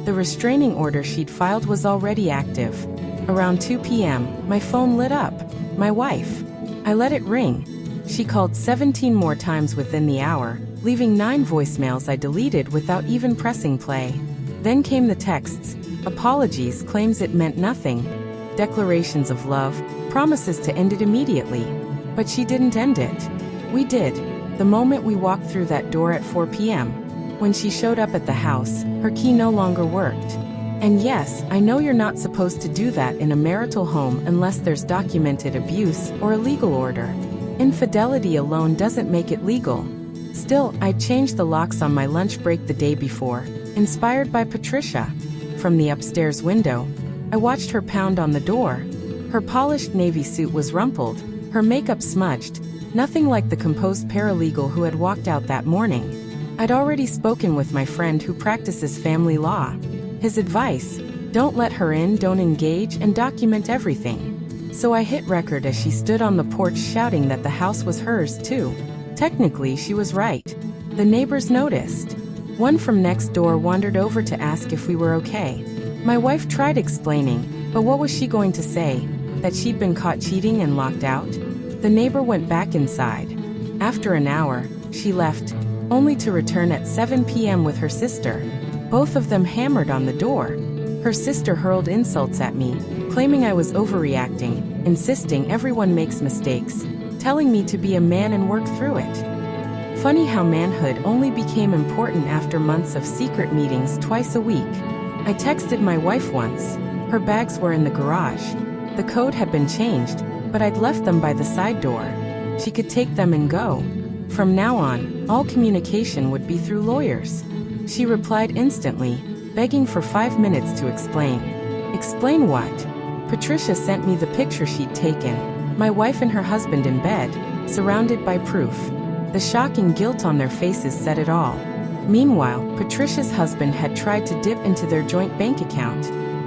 The restraining order she'd filed was already active. Around 2 p.m., my phone lit up. My wife. I let it ring. She called 17 more times within the hour, leaving 9 voicemails I deleted without even pressing play. Then came the texts, apologies, claims it meant nothing, declarations of love, promises to end it immediately. But she didn't end it. We did. The moment we walked through that door at 4 p.m. When she showed up at the house, her key no longer worked. And yes, I know you're not supposed to do that in a marital home unless there's documented abuse or a legal order. Infidelity alone doesn't make it legal. Still, I'd changed the locks on my lunch break the day before, inspired by Patricia. From the upstairs window, I watched her pound on the door. Her polished navy suit was rumpled, her makeup smudged, nothing like the composed paralegal who had walked out that morning. I'd already spoken with my friend who practices family law. His advice: don't let her in, don't engage, and document everything. So I hit record as she stood on the porch shouting that the house was hers too. Technically, she was right. The neighbors noticed. One from next door wandered over to ask if we were okay. My wife tried explaining, but what was she going to say? That she'd been caught cheating and locked out? The neighbor went back inside. After an hour, she left, only to return at 7 p.m. with her sister. Both of them hammered on the door. Her sister hurled insults at me, claiming I was overreacting, insisting everyone makes mistakes, telling me to be a man and work through it. Funny how manhood only became important after months of secret meetings twice a week. I texted my wife once. Her bags were in the garage. The code had been changed, but I'd left them by the side door. She could take them and go. From now on, all communication would be through lawyers. She replied instantly, begging for 5 minutes to explain. Explain what? Patricia sent me the picture she'd taken. My wife and her husband in bed, surrounded by proof. The shock and guilt on their faces said it all. Meanwhile, Patricia's husband had tried to dip into their joint bank account.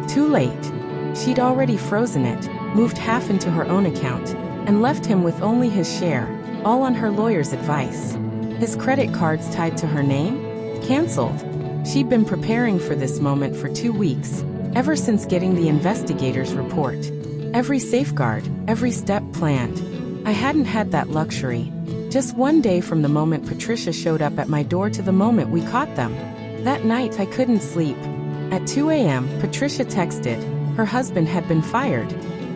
Too late. She'd already frozen it, moved half into her own account, and left him with only his share, all on her lawyer's advice. His credit cards tied to her name? Cancelled. She'd been preparing for this moment for 2 weeks, ever since getting the investigators' report. Every safeguard, every step planned. I hadn't had that luxury. Just one day from the moment Patricia showed up at my door to the moment we caught them. That night I couldn't sleep. At 2 a.m., Patricia texted. Her husband had been fired.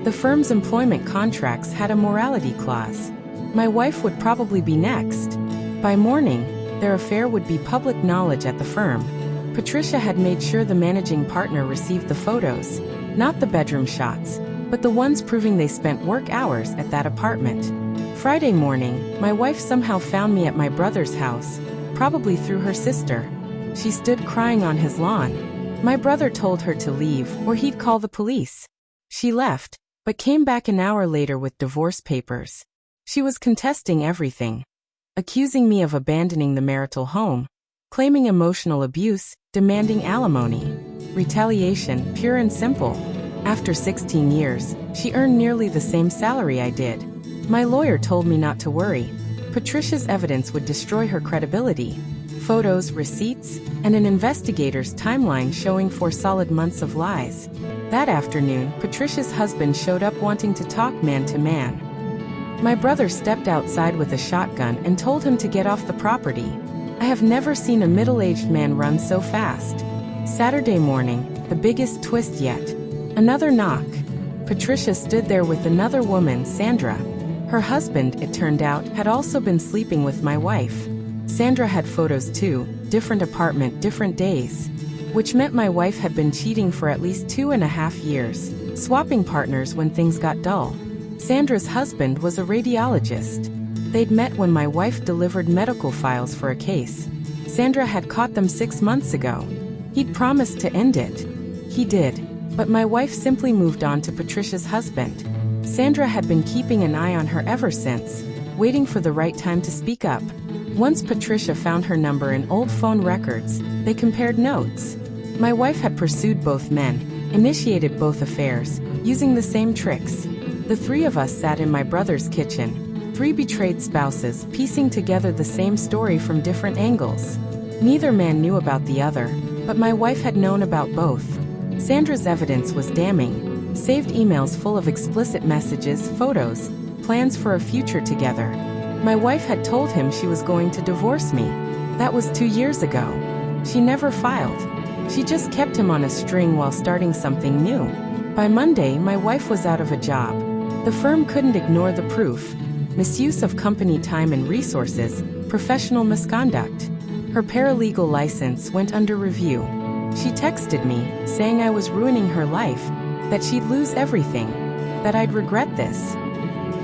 The firm's employment contracts had a morality clause. My wife would probably be next. By morning, their affair would be public knowledge at the firm. Patricia had made sure the managing partner received the photos, not the bedroom shots, but the ones proving they spent work hours at that apartment. Friday morning, my wife somehow found me at my brother's house, probably through her sister. She stood crying on his lawn. My brother told her to leave or he'd call the police. She left, but came back an hour later with divorce papers. She was contesting everything, accusing me of abandoning the marital home, claiming emotional abuse, demanding alimony. Retaliation, pure and simple. After 16 years, she earned nearly the same salary I did. My lawyer told me not to worry. Patricia's evidence would destroy her credibility. Photos, receipts, and an investigator's timeline showing 4 solid months of lies. That afternoon, Patricia's husband showed up wanting to talk man to man. My brother stepped outside with a shotgun and told him to get off the property. I have never seen a middle-aged man run so fast. Saturday morning, the biggest twist yet. Another knock. Patricia stood there with another woman, Sandra. Her husband, it turned out, had also been sleeping with my wife. Sandra had photos too, different apartment, different days. Which meant my wife had been cheating for at least 2.5 years, swapping partners when things got dull. Sandra's husband was a radiologist. They'd met when my wife delivered medical files for a case. Sandra had caught them 6 months ago. He'd promised to end it. He did. But my wife simply moved on to Patricia's husband. Sandra had been keeping an eye on her ever since, waiting for the right time to speak up. Once Patricia found her number in old phone records, they compared notes. My wife had pursued both men, initiated both affairs, using the same tricks. The 3 of us sat in my brother's kitchen, 3 betrayed spouses piecing together the same story from different angles. Neither man knew about the other. But my wife had known about both. Sandra's evidence was damning. Saved emails full of explicit messages, photos, plans for a future together. My wife had told him she was going to divorce me. That was 2 years ago. She never filed. She just kept him on a string while starting something new. By Monday, my wife was out of a job. The firm couldn't ignore the proof. Misuse of company time and resources, professional misconduct. Her paralegal license went under review. She texted me, saying I was ruining her life, that she'd lose everything, that I'd regret this.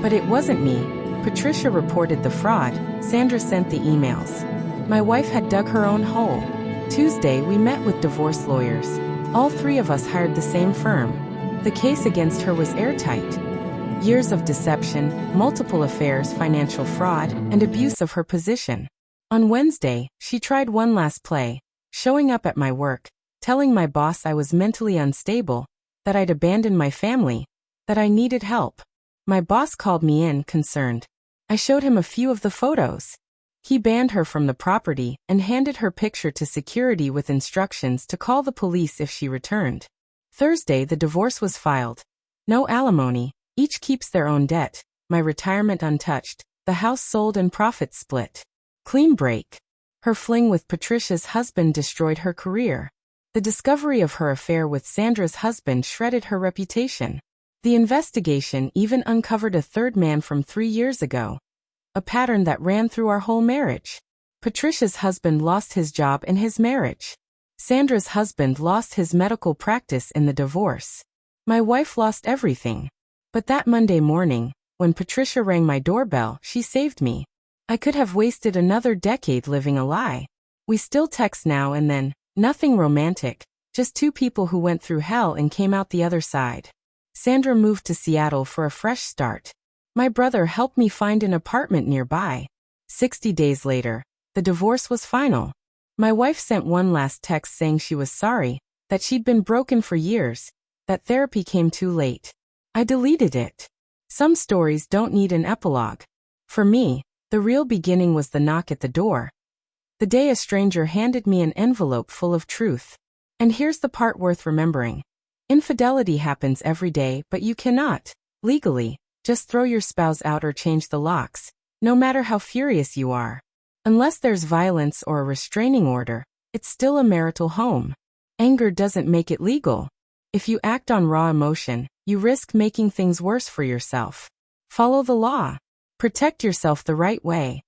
But it wasn't me. Patricia reported the fraud. Sandra sent the emails. My wife had dug her own hole. Tuesday, we met with divorce lawyers. All 3 of us hired the same firm. The case against her was airtight. Years of deception, multiple affairs, financial fraud, and abuse of her position. On Wednesday, she tried one last play, showing up at my work, telling my boss I was mentally unstable, that I'd abandoned my family, that I needed help. My boss called me in, concerned. I showed him a few of the photos. He banned her from the property and handed her picture to security with instructions to call the police if she returned. Thursday, the divorce was filed. No alimony, each keeps their own debt, my retirement untouched, the house sold and profits split. Clean break. Her fling with Patricia's husband destroyed her career. The discovery of her affair with Sandra's husband shredded her reputation. The investigation even uncovered a third man from 3 years ago. A pattern that ran through our whole marriage. Patricia's husband lost his job in his marriage. Sandra's husband lost his medical practice in the divorce. My wife lost everything. But that Monday morning, when Patricia rang my doorbell, she saved me. I could have wasted another decade living a lie. We still text now and then, nothing romantic, just 2 people who went through hell and came out the other side. Sandra moved to Seattle for a fresh start. My brother helped me find an apartment nearby. 60 days later, the divorce was final. My wife sent one last text saying she was sorry, that she'd been broken for years, that therapy came too late. I deleted it. Some stories don't need an epilogue. For me, the real beginning was the knock at the door. The day a stranger handed me an envelope full of truth. And here's the part worth remembering. Infidelity happens every day, but you cannot, legally, just throw your spouse out or change the locks, no matter how furious you are. Unless there's violence or a restraining order, it's still a marital home. Anger doesn't make it legal. If you act on raw emotion, you risk making things worse for yourself. Follow the law. Protect yourself the right way.